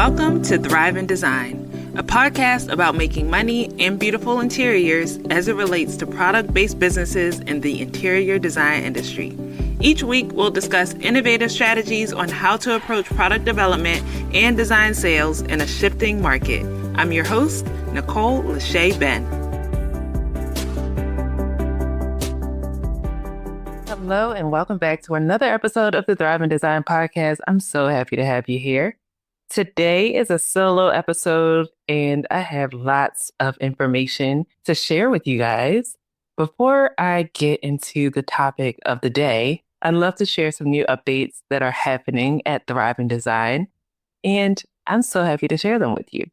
Welcome to Thrive in Design, a podcast about making money in beautiful interiors as it relates to product-based businesses in the interior design industry. Each week, we'll discuss innovative strategies on how to approach product development and design sales in a shifting market. I'm your host, Nicole Lashae Ben. Hello, and welcome back to another episode of the Thrive in Design podcast. I'm so happy to have you here. Today is a solo episode, and I have lots of information to share with you guys. Before I get into the topic of the day, I'd love to share some new updates that are happening at Thrive in Design, and I'm so happy to share them with you.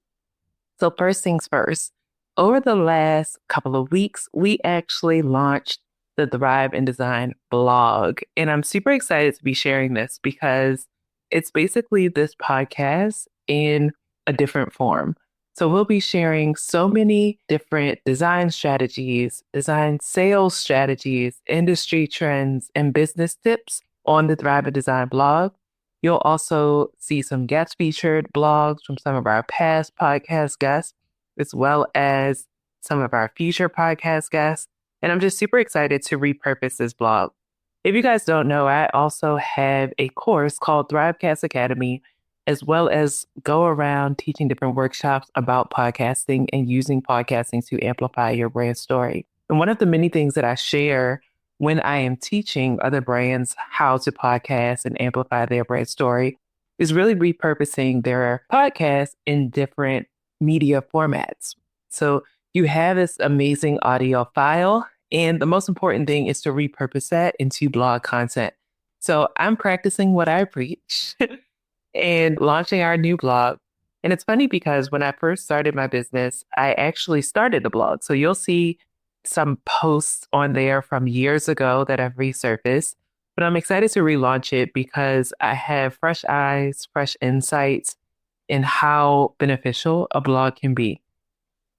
So first things first, over the last couple of weeks, we actually launched the Thrive in Design blog, and I'm super excited to be sharing this because it's basically this podcast in a different form. So we'll be sharing so many different design strategies, design sales strategies, industry trends, and business tips on the Thrive in Design blog. You'll also see some guest featured blogs from some of our past podcast guests, as well as some of our future podcast guests. And I'm just super excited to repurpose this blog. If you guys don't know, I also have a course called Thrivecast Academy, as well as go around teaching different workshops about podcasting and using podcasting to amplify your brand story. And one of the many things that I share when I am teaching other brands how to podcast and amplify their brand story is really repurposing their podcast in different media formats. So you have this amazing audio file, and the most important thing is to repurpose that into blog content. So I'm practicing what I preach and launching our new blog. And it's funny because when I first started my business, I actually started the blog. So you'll see some posts on there from years ago that have resurfaced. But I'm excited to relaunch it because I have fresh eyes, fresh insights in how beneficial a blog can be.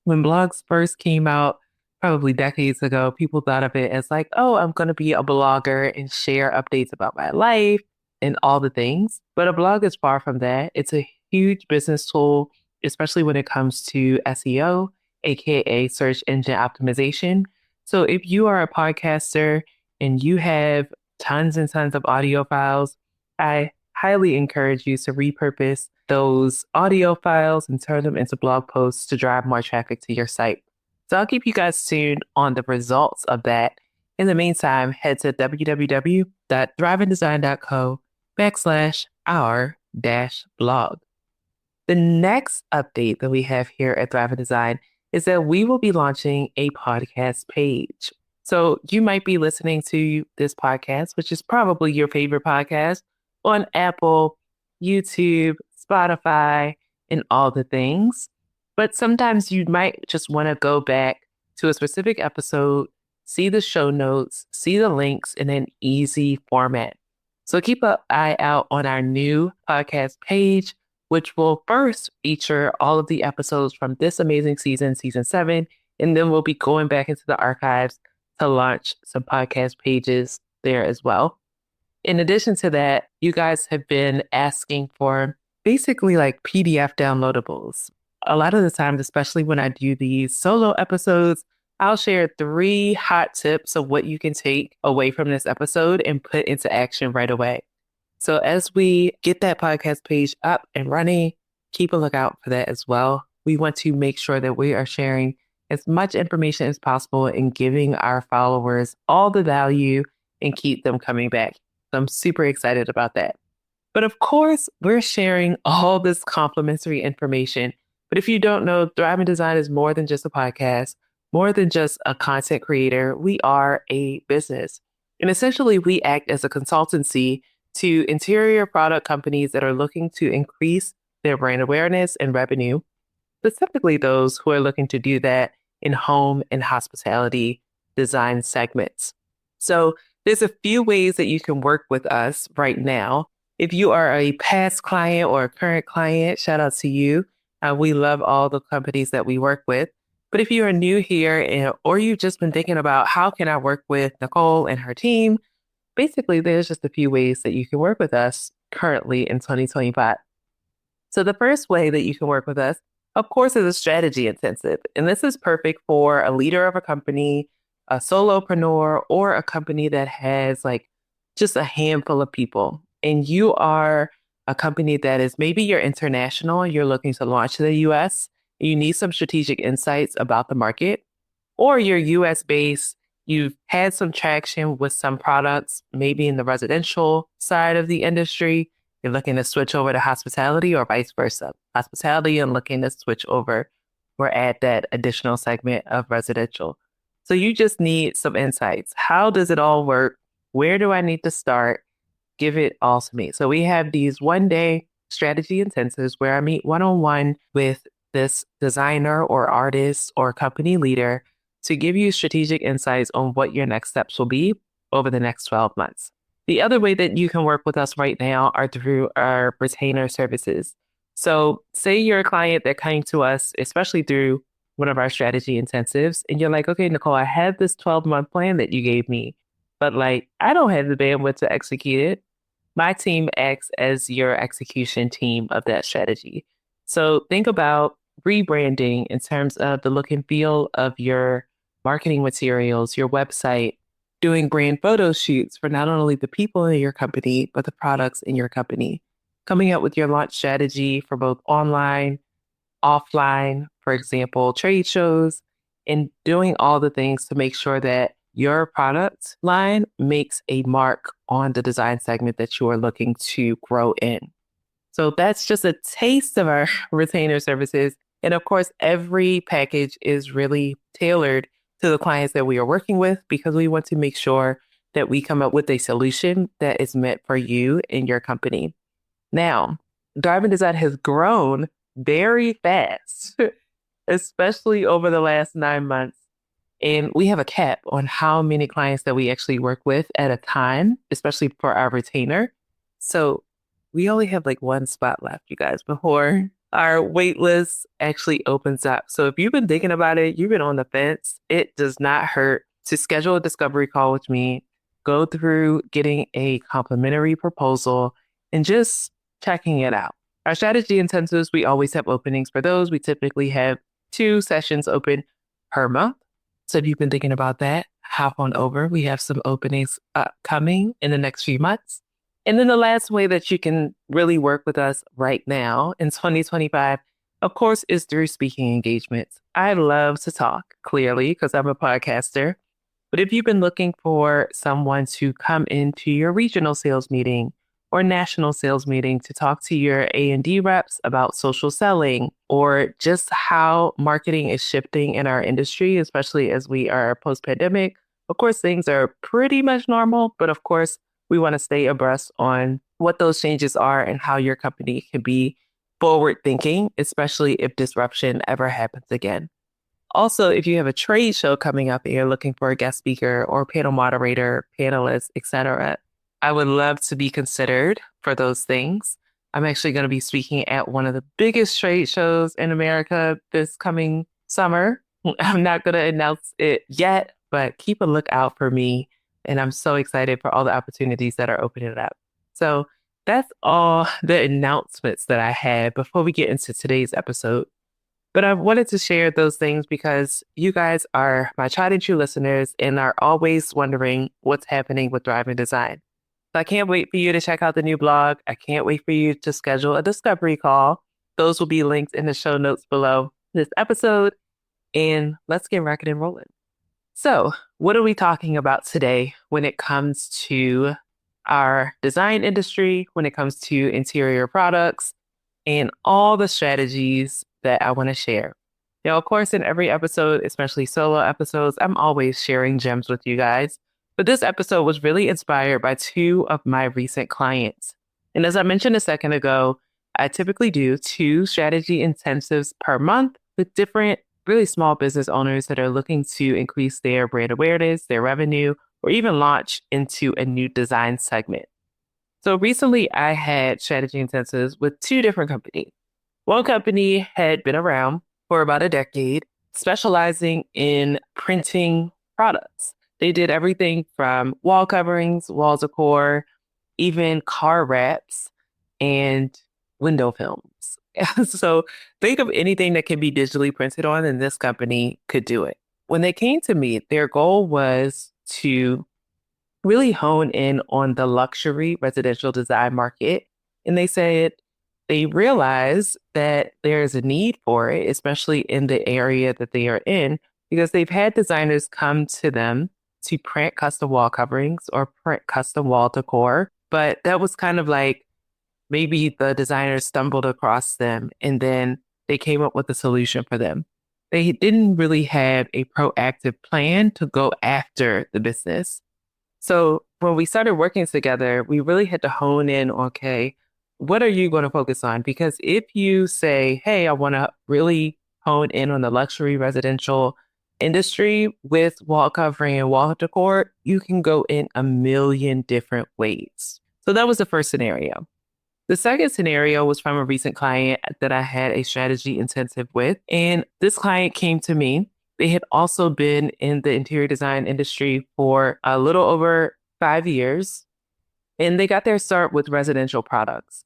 When blogs first came out, probably decades ago, people thought of it as like, oh, I'm going to be a blogger and share updates about my life and all the things. But a blog is far from that. It's a huge business tool, especially when it comes to SEO, aka search engine optimization. So if you are a podcaster and you have tons and tons of audio files, I highly encourage you to repurpose those audio files and turn them into blog posts to drive more traffic to your site. So I'll keep you guys tuned on the results of that. In the meantime, head to www.thriveindesign.co/our-blog. The next update that we have here at Thrive in Design is that we will be launching a podcast page. So you might be listening to this podcast, which is probably your favorite podcast, on Apple, YouTube, Spotify, and all the things. But sometimes you might just want to go back to a specific episode, see the show notes, see the links in an easy format. So keep an eye out on our new podcast page, which will first feature all of the episodes from this amazing season 7, and then we'll be going back into the archives to launch some podcast pages there as well. In addition to that, you guys have been asking for basically like PDF downloadables. A lot of the times, especially when I do these solo episodes, I'll share 3 hot tips of what you can take away from this episode and put into action right away. So as we get that podcast page up and running, keep a lookout for that as well. We want to make sure that we are sharing as much information as possible and giving our followers all the value and keep them coming back. So I'm super excited about that. But of course, we're sharing all this complimentary information. But if you don't know, Thrive in Design is more than just a podcast, more than just a content creator. We are a business. And essentially, we act as a consultancy to interior product companies that are looking to increase their brand awareness and revenue, specifically those who are looking to do that in home and hospitality design segments. So there's a few ways that you can work with us right now. If you are a past client or a current client, shout out to you. We love all the companies that we work with. But if you are new here or you've just been thinking about how can I work with Nicole and her team, basically there's just a few ways that you can work with us currently in 2025. So the first way that you can work with us, of course, is a strategy intensive. And this is perfect for a leader of a company, a solopreneur, or a company that has like just a handful of people. And you are a company that is maybe you're international, you're looking to launch to the US, you need some strategic insights about the market, or you're US based, you've had some traction with some products, maybe in the residential side of the industry. You're looking to switch over to hospitality or vice versa. Hospitality and looking to switch over or add that additional segment of residential. So you just need some insights. How does it all work? Where do I need to start? Give it all to me. So we have these 1 day strategy intensives where I meet one on one with this designer or artist or company leader to give you strategic insights on what your next steps will be over the next 12 months. The other way that you can work with us right now are through our retainer services. So, say you're a client that came to us, especially through one of our strategy intensives, and you're like, okay, Nicole, I have this 12-month plan that you gave me, but like, I don't have the bandwidth to execute it. My team acts as your execution team of that strategy. So think about rebranding in terms of the look and feel of your marketing materials, your website, doing brand photo shoots for not only the people in your company, but the products in your company, coming up with your launch strategy for both online, offline, for example, trade shows, and doing all the things to make sure that your product line makes a mark on the design segment that you are looking to grow in. So that's just a taste of our retainer services. And of course, every package is really tailored to the clients that we are working with because we want to make sure that we come up with a solution that is meant for you and your company. Now, Drive Design has grown very fast, especially over the last 9 months. And we have a cap on how many clients that we actually work with at a time, especially for our retainer. So we only have like one spot left, you guys, before our wait list actually opens up. So if you've been thinking about it, you've been on the fence, it does not hurt to schedule a discovery call with me, go through getting a complimentary proposal and just checking it out. Our strategy intensives, we always have openings for those. We typically have 2 sessions open per month. So if you've been thinking about that, hop on over. We have some openings coming in the next few months. And then the last way that you can really work with us right now in 2025, of course, is through speaking engagements. I love to talk, clearly, because I'm a podcaster. But if you've been looking for someone to come into your regional sales meeting or national sales meeting to talk to your A&D reps about social selling or just how marketing is shifting in our industry, especially as we are post-pandemic, of course, things are pretty much normal, but of course, we want to stay abreast on what those changes are and how your company can be forward thinking, especially if disruption ever happens again. Also, if you have a trade show coming up and you're looking for a guest speaker or panel moderator, panelist, etc., I would love to be considered for those things. I'm actually going to be speaking at one of the biggest trade shows in America this coming summer. I'm not going to announce it yet, but keep a lookout for me. And I'm so excited for all the opportunities that are opening up. So that's all the announcements that I had before we get into today's episode. But I wanted to share those things because you guys are my tried and true listeners and are always wondering what's happening with Drive Design. So I can't wait for you to check out the new blog. I can't wait for you to schedule a discovery call. Those will be linked in the show notes below this episode. And let's get rocking and rolling. So what are we talking about today when it comes to our design industry, when it comes to interior products, and all the strategies that I want to share? Now, of course, in every episode, especially solo episodes, I'm always sharing gems with you guys. But this episode was really inspired by 2 of my recent clients. And as I mentioned a second ago, I typically do 2 strategy intensives per month with different really small business owners that are looking to increase their brand awareness, their revenue, or even launch into a new design segment. So recently I had strategy intensives with 2 different companies. One company had been around for about a decade, specializing in printing products. They did everything from wall coverings, wall decor, even car wraps, and window films. So think of anything that can be digitally printed on, and this company could do it. When they came to me, their goal was to really hone in on the luxury residential design market. And they said they realize that there's a need for it, especially in the area that they are in, because they've had designers come to them to print custom wall coverings or print custom wall decor. But that was kind of like maybe the designers stumbled across them and then they came up with a solution for them. They didn't really have a proactive plan to go after the business. So when we started working together, we really had to hone in, okay, what are you going to focus on? Because if you say, hey, I want to really hone in on the luxury residential industry with wall covering and wall decor, you can go in a million different ways. So that was the first scenario. The second scenario was from a recent client that I had a strategy intensive with. And this client came to me. They had also been in the interior design industry for a little over 5 years. And they got their start with residential products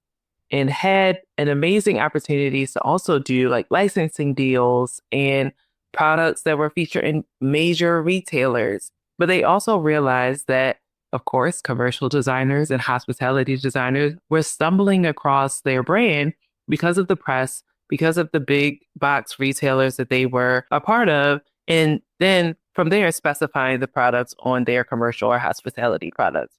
and had an amazing opportunities to also do like licensing deals and products that were featured in major retailers. But they also realized that, of course, commercial designers and hospitality designers were stumbling across their brand because of the press, because of the big box retailers that they were a part of. And then from there, specifying the products on their commercial or hospitality products.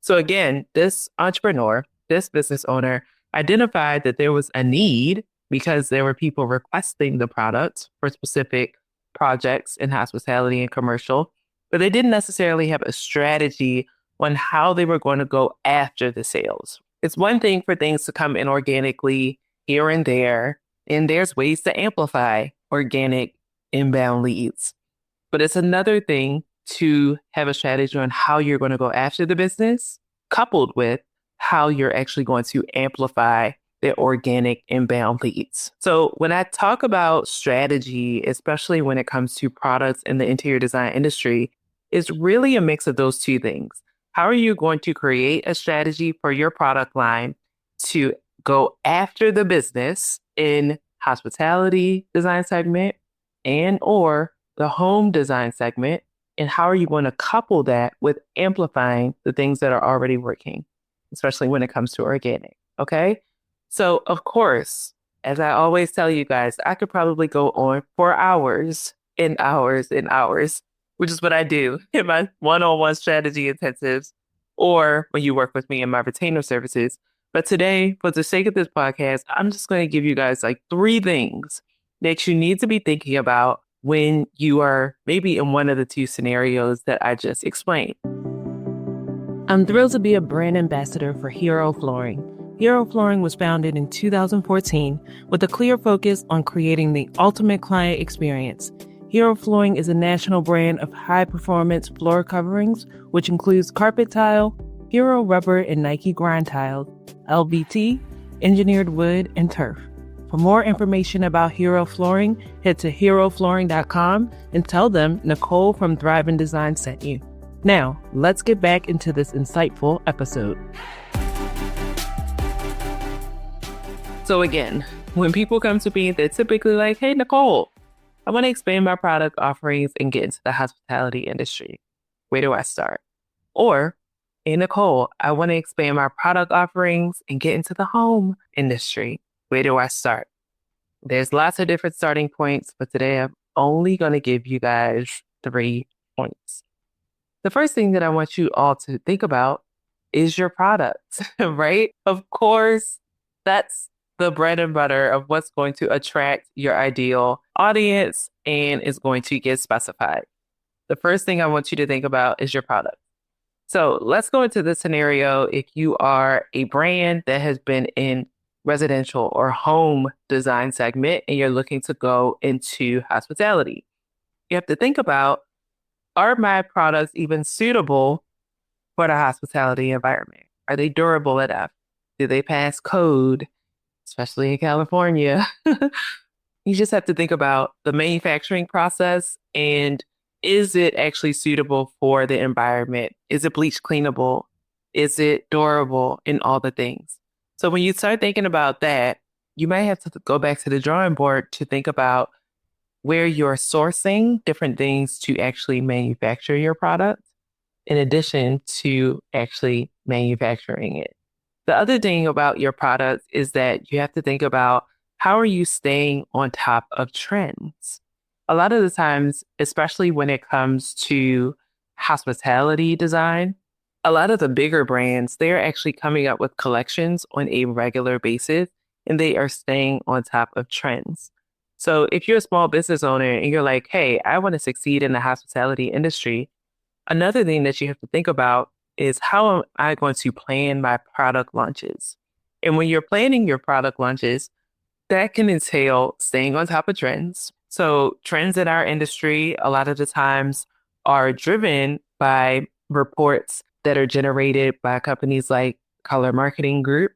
So again, this entrepreneur, this business owner identified that there was a need because there were people requesting the products for specific projects in hospitality and commercial, but they didn't necessarily have a strategy on how they were going to go after the sales. It's one thing for things to come in organically here and there, and there's ways to amplify organic inbound leads. But it's another thing to have a strategy on how you're going to go after the business, coupled with how you're actually going to amplify the organic inbound leads. So when I talk about strategy, especially when it comes to products in the interior design industry, it's really a mix of those two things. How are you going to create a strategy for your product line to go after the business in hospitality design segment and or the home design segment? And how are you going to couple that with amplifying the things that are already working, especially when it comes to organic? Okay. So, of course, as I always tell you guys, I could probably go on for hours and hours and hours, which is what I do in my one-on-one strategy intensives or when you work with me in my retainer services. But today, for the sake of this podcast, I'm just going to give you guys like 3 things that you need to be thinking about when you are maybe in one of the 2 scenarios that I just explained. I'm thrilled to be a brand ambassador for Hero Flooring. Hero Flooring was founded in 2014 with a clear focus on creating the ultimate client experience. Hero Flooring is a national brand of high-performance floor coverings, which includes carpet tile, Hero rubber and Nike grind tiles, LVT, engineered wood, and turf. For more information about Hero Flooring, head to heroflooring.com and tell them Nicole from Thrive in Design sent you. Now, let's get back into this insightful episode. So again, when people come to me, they're typically like, hey, Nicole, I want to expand my product offerings and get into the hospitality industry. Where do I start? Or, hey, Nicole, I want to expand my product offerings and get into the home industry. Where do I start? There's lots of different starting points, but today I'm only going to give you guys 3 points. The first thing that I want you all to think about is your product, right? Of course, that's the bread and butter of what's going to attract your ideal audience and is going to get specified. The first thing I want you to think about is your product. So let's go into this scenario. If you are a brand that has been in residential or home design segment and you're looking to go into hospitality, you have to think about, are my products even suitable for the hospitality environment? Are they durable enough? Do they pass code, especially in California? You just have to think about the manufacturing process and is it actually suitable for the environment? Is it bleach cleanable? Is it durable in all the things? So when you start thinking about that, you might have to go back to the drawing board to think about where you're sourcing different things to actually manufacture your product, in addition to actually manufacturing it. The other thing about your product is that you have to think about how are you staying on top of trends? A lot of the times, especially when it comes to hospitality design, a lot of the bigger brands, they're actually coming up with collections on a regular basis and they are staying on top of trends. So if you're a small business owner and you're like, hey, I want to succeed in the hospitality industry, another thing that you have to think about is how am I going to plan my product launches? And when you're planning your product launches, that can entail staying on top of trends. So, trends in our industry, a lot of the times, are driven by reports that are generated by companies like Color Marketing Group.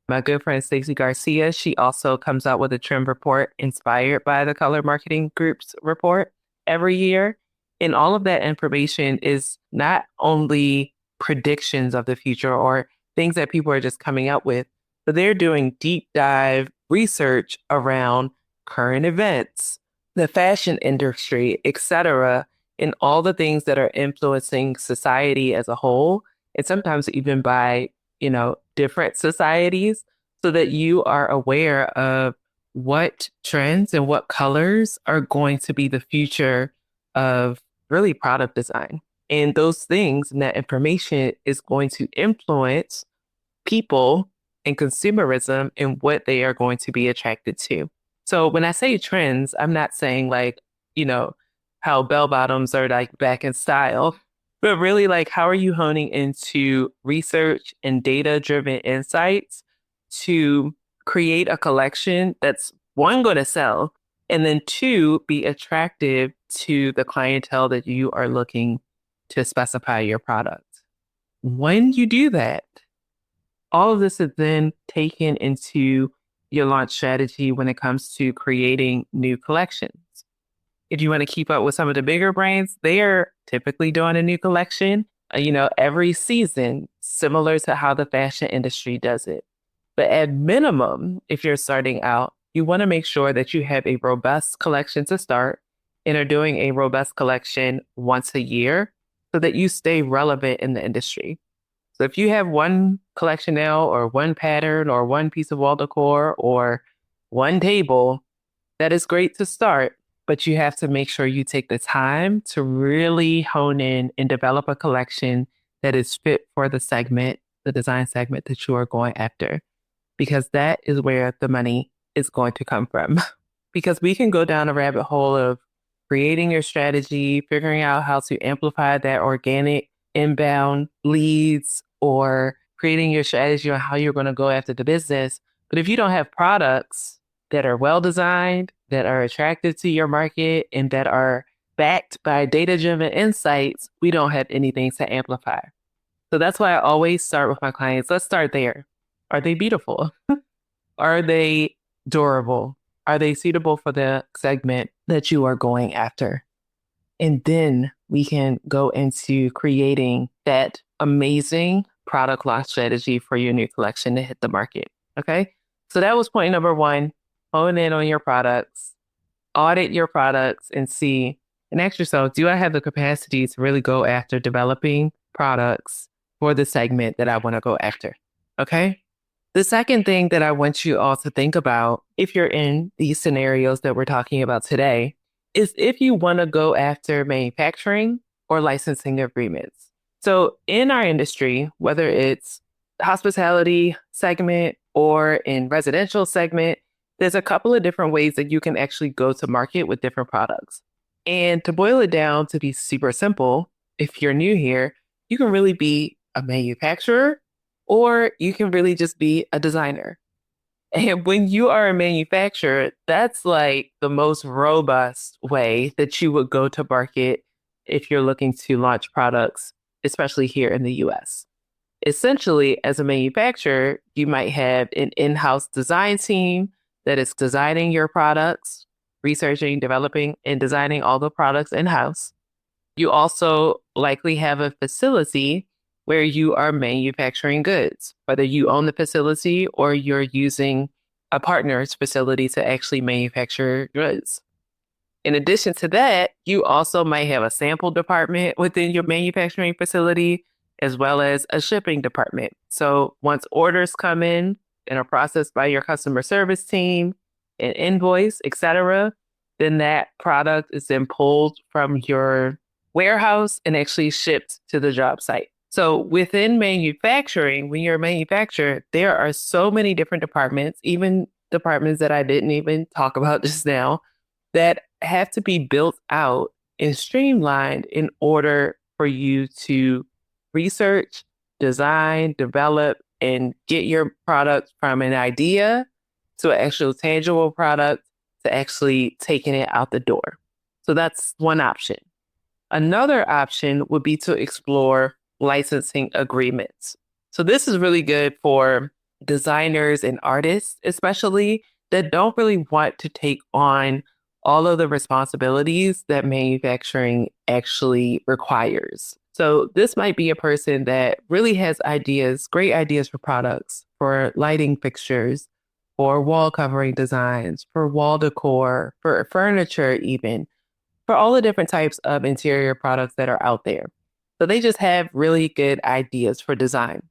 My good friend Stacey Garcia, she also comes out with a trend report inspired by the Color Marketing Group's report every year. And all of that information is not only predictions of the future or things that people are just coming up with, but they're doing deep dive research around current events, the fashion industry, etc., and all the things that are influencing society as a whole, and sometimes even by, different societies, so that you are aware of what trends and what colors are going to be the future of really product design. And those things and that information is going to influence people and consumerism and what they are going to be attracted to. So when I say trends, I'm not saying like, how bell bottoms are like back in style, but really like how are you honing into research and data driven insights to create a collection that's one, going to sell, and then two, be attractive to the clientele that you are looking to specify your product. When you do that, all of this is then taken into your launch strategy when it comes to creating new collections. If you want to keep up with some of the bigger brands, they are typically doing a new collection, every season, similar to how the fashion industry does it. But at minimum, if you're starting out, you want to make sure that you have a robust collection to start and are doing a robust collection once a year so that you stay relevant in the industry. So if you have one collection now or one pattern or one piece of wall decor or one table, that is great to start, but you have to make sure you take the time to really hone in and develop a collection that is fit for the segment, the design segment that you are going after, because that is where the money is going to come from. Because we can go down a rabbit hole of creating your strategy, figuring out how to amplify that organic inbound leads, or creating your strategy on how you're going to go after the business. But if you don't have products that are well designed, that are attractive to your market, and that are backed by data-driven insights, we don't have anything to amplify. So that's why I always start with my clients. Let's start there. Are they beautiful? Are they durable? Are they suitable for the segment that you are going after? And then we can go into creating that amazing product launch strategy for your new collection to hit the market. Okay. So that was point number one. Hone in on your products, audit your products and see and ask yourself, do I have the capacity to really go after developing products for the segment that I want to go after? Okay. The second thing that I want you all to think about if you're in these scenarios that we're talking about today is if you want to go after manufacturing or licensing agreements. So in our industry, whether it's hospitality segment or in residential segment, there's a couple of different ways that you can actually go to market with different products. And to boil it down to be super simple, if you're new here, you can really be a manufacturer or you can really just be a designer. And when you are a manufacturer, that's like the most robust way that you would go to market if you're looking to launch products, especially here in the US. Essentially, as a manufacturer, you might have an in-house design team that is designing your products, researching, developing, and designing all the products in-house. You also likely have a facility where you are manufacturing goods, whether you own the facility or you're using a partner's facility to actually manufacture goods. In addition to that, you also might have a sample department within your manufacturing facility, as well as a shipping department. So once orders come in and are processed by your customer service team, an invoice, etc., then that product is then pulled from your warehouse and actually shipped to the job site. So within manufacturing, when you're a manufacturer, there are so many different departments, even departments that I didn't even talk about just now, that have to be built out and streamlined in order for you to research, design, develop, and get your product from an idea to an actual tangible product to actually taking it out the door. So that's one option. Another option would be to explore licensing agreements. So this is really good for designers and artists, especially that don't really want to take on all of the responsibilities that manufacturing actually requires. So this might be a person that really has ideas, great ideas for products, for lighting fixtures, for wall covering designs, for wall decor, for furniture even, for all the different types of interior products that are out there. So they just have really good ideas for design.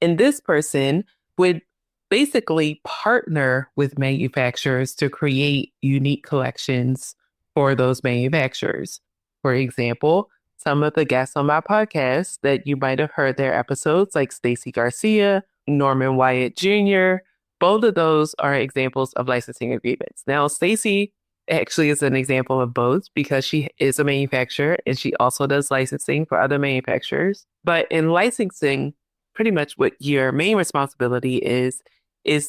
And this person would basically partner with manufacturers to create unique collections for those manufacturers. For example, some of the guests on my podcast that you might have heard their episodes, like Stacey Garcia, Norman Wyatt Jr., both of those are examples of licensing agreements. Now, Stacey actually is an example of both because she is a manufacturer and she also does licensing for other manufacturers. But in licensing, pretty much what your main responsibility is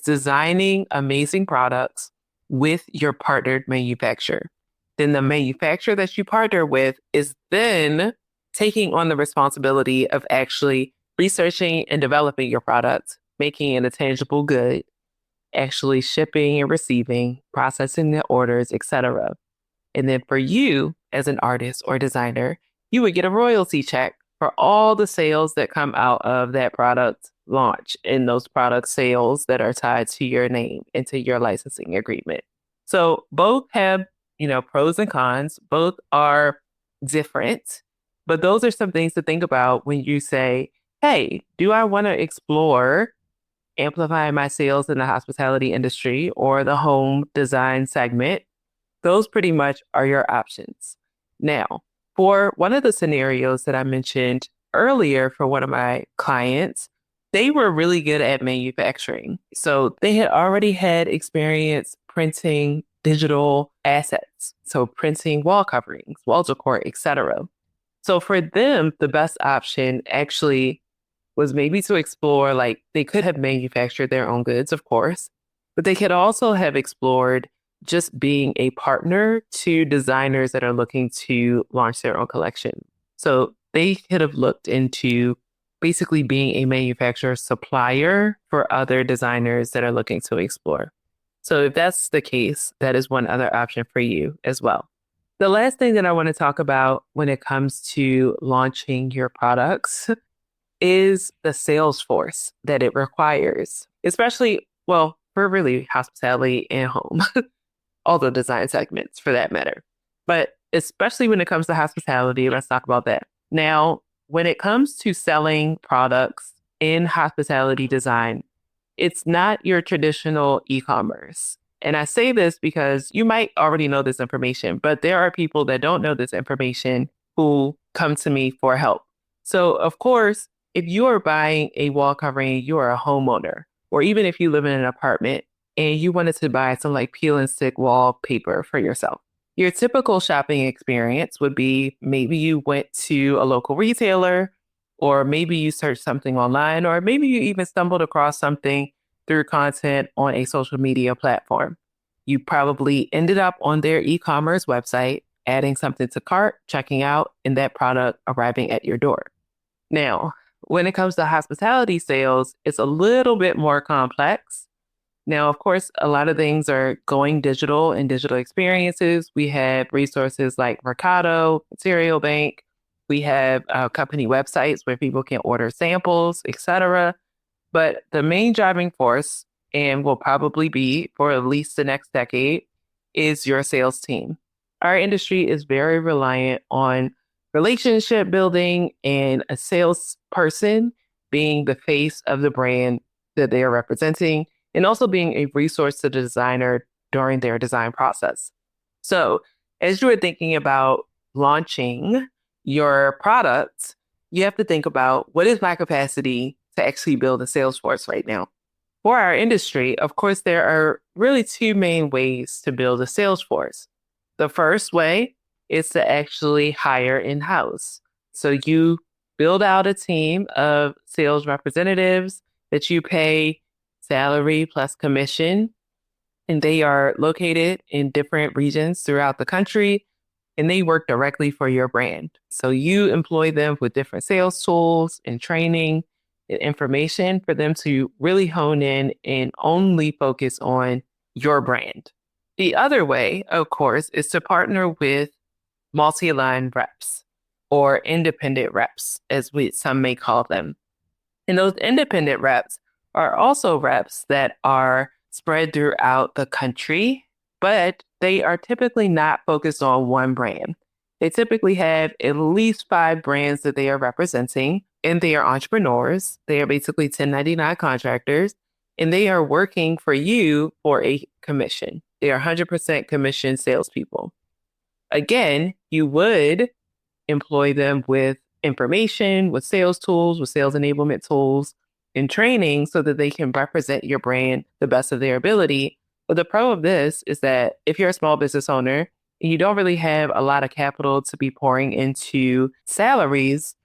designing amazing products with your partnered manufacturer. Then the manufacturer that you partner with is then taking on the responsibility of actually researching and developing your product, making it a tangible good, actually shipping and receiving, processing the orders, etc. And then for you as an artist or designer, you would get a royalty check for all the sales that come out of that product launch and those product sales that are tied to your name and to your licensing agreement. So both have, pros and cons. Both are different, but those are some things to think about when you say, hey, do I want to explore amplifying my sales in the hospitality industry or the home design segment? Those pretty much are your options. Now, for one of the scenarios that I mentioned earlier for one of my clients, they were really good at manufacturing. So they had already had experience printing digital assets. So printing wall coverings, wall decor, etc. So for them, the best option actually was maybe to explore, like they could have manufactured their own goods, of course, but they could also have explored just being a partner to designers that are looking to launch their own collection. So they could have looked into basically being a manufacturer supplier for other designers that are looking to explore. So if that's the case, that is one other option for you as well. The last thing that I want to talk about when it comes to launching your products is the sales force that it requires, especially, well, for really hospitality and home, all the design segments for that matter. But especially when it comes to hospitality, let's talk about that. Now, when it comes to selling products in hospitality design, it's not your traditional e-commerce. And I say this because you might already know this information, but there are people that don't know this information who come to me for help. So, of course, if you are buying a wall covering, you are a homeowner, or even if you live in an apartment and you wanted to buy some like peel and stick wallpaper for yourself, your typical shopping experience would be maybe you went to a local retailer, or maybe you searched something online, or maybe you even stumbled across something through content on a social media platform. You probably ended up on their e-commerce website, adding something to cart, checking out, and that product arriving at your door. Now, when it comes to hospitality sales, it's a little bit more complex. Now, of course, a lot of things are going digital and digital experiences. We have resources like Mercado, Material Bank. We have company websites where people can order samples, etc. But the main driving force and will probably be for at least the next decade is your sales team. Our industry is very reliant on relationship building and a salesperson being the face of the brand that they are representing, and also being a resource to the designer during their design process. So, as you are thinking about launching your products, you have to think about, what is my capacity to actually build a sales force right now? For our industry, of course, there are really two main ways to build a sales force. The first way is to actually hire in-house. So you build out a team of sales representatives that you pay salary plus commission, and they are located in different regions throughout the country, and they work directly for your brand. So you employ them with different sales tools and training and information for them to really hone in and only focus on your brand. The other way, of course, is to partner with multi-line reps or independent reps, as some may call them. And those independent reps are also reps that are spread throughout the country, but they are typically not focused on one brand. They typically have at least 5 brands that they are representing, and they are entrepreneurs. They are basically 1099 contractors, and they are working for you for a commission. They are 100% commission salespeople. Again, you would employ them with information, with sales tools, with sales enablement tools, and training so that they can represent your brand the best of their ability. But the pro of this is that if you're a small business owner and you don't really have a lot of capital to be pouring into salaries,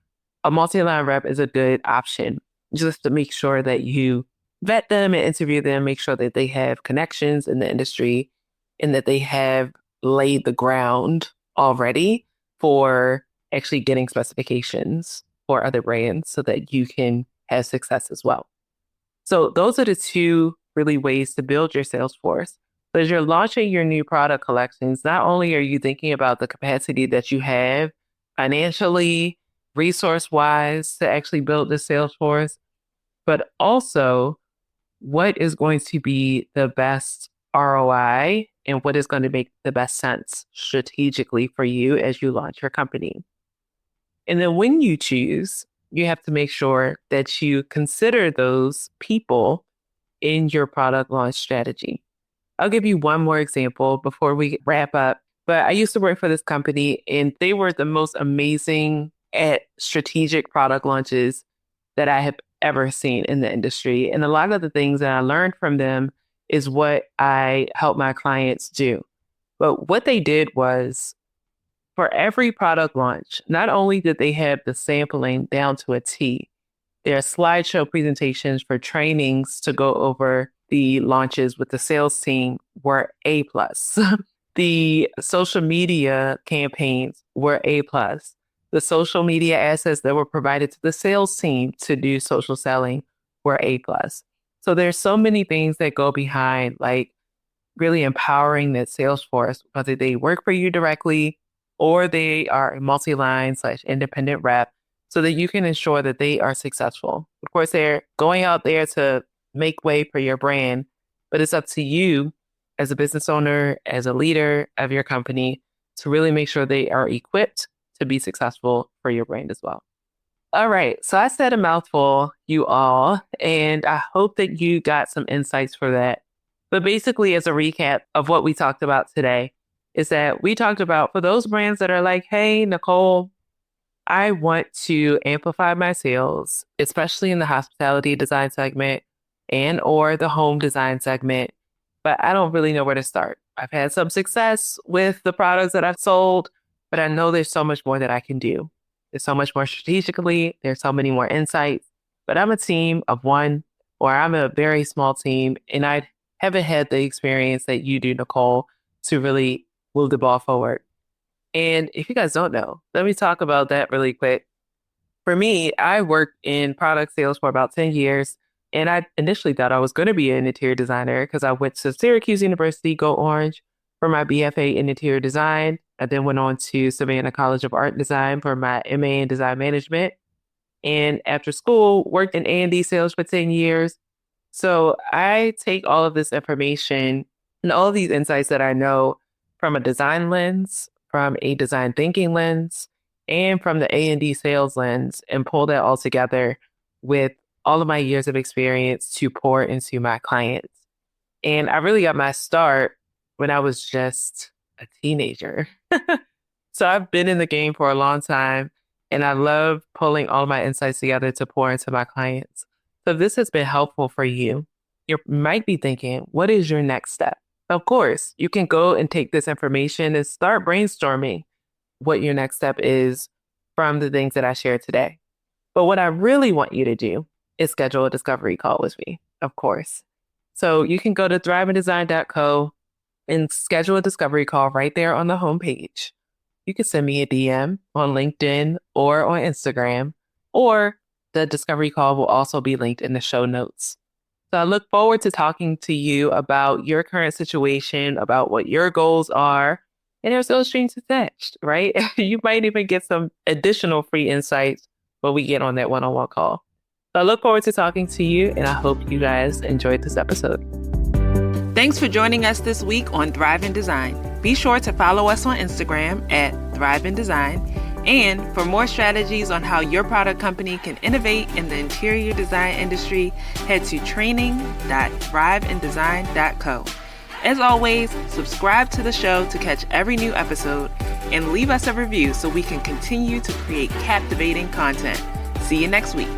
a multi-line rep is a good option, just to make sure that you vet them and interview them, make sure that they have connections in the industry and that they have laid the ground already for actually getting specifications for other brands so that you can have success as well. So those are the two really ways to build your sales force. So as you're launching your new product collections, not only are you thinking about the capacity that you have financially, resource-wise to actually build the sales force, but also what is going to be the best ROI and what is going to make the best sense strategically for you as you launch your company. And then when you choose, you have to make sure that you consider those people in your product launch strategy. I'll give you one more example before we wrap up. But I used to work for this company, and they were the most amazing at strategic product launches that I have ever seen in the industry. And a lot of the things that I learned from them is what I help my clients do. But what they did was, for every product launch, not only did they have the sampling down to a T, there are slideshow presentations for trainings to go over the launches with the sales team were A+. The social media campaigns were A+. The social media assets that were provided to the sales team to do social selling were A+. So there's so many things that go behind, like really empowering that sales force, whether they work for you directly or they are a multi-line / independent rep, so that you can ensure that they are successful. Of course, they're going out there to make way for your brand, but it's up to you as a business owner, as a leader of your company, to really make sure they are equipped to be successful for your brand as well. All right, so I said a mouthful, you all, and I hope that you got some insights for that. But basically, as a recap of what we talked about today, is that we talked about, for those brands that are like, hey, Nicole, I want to amplify my sales, especially in the hospitality design segment and or the home design segment, but I don't really know where to start. I've had some success with the products that I've sold, but I know there's so much more that I can do. There's so much more strategically. There's so many more insights, but I'm a team of one, or I'm a very small team, and I haven't had the experience that you do, Nicole, to really move the ball forward. And if you guys don't know, let me talk about that really quick. For me, I worked in product sales for about 10 years, and I initially thought I was going to be an interior designer because I went to Syracuse University, go Orange, for my BFA in interior design. I then went on to Savannah College of Art and Design for my MA in design management. And after school, worked in A&D sales for 10 years. So I take all of this information and all of these insights that I know from a design lens, from a design thinking lens, and from the A&D sales lens and pull that all together with all of my years of experience to pour into my clients. And I really got my start when I was just a teenager. So I've been in the game for a long time and I love pulling all my insights together to pour into my clients. So if this has been helpful for you, you might be thinking, what is your next step? Of course, you can go and take this information and start brainstorming what your next step is from the things that I shared today. But what I really want you to do is schedule a discovery call with me, of course. So you can go to thriveanddesign.co and schedule a discovery call right there on the homepage. You can send me a DM on LinkedIn or on Instagram, or the discovery call will also be linked in the show notes. So I look forward to talking to you about your current situation, about what your goals are, and there's no strings attached, right? You might even get some additional free insights when we get on that one-on-one call. So I look forward to talking to you, and I hope you guys enjoyed this episode. Thanks for joining us this week on Thrive in Design. Be sure to follow us on Instagram at Thrive in Design. And for more strategies on how your product company can innovate in the interior design industry, head to training.thriveindesign.co. As always, subscribe to the show to catch every new episode and leave us a review so we can continue to create captivating content. See you next week.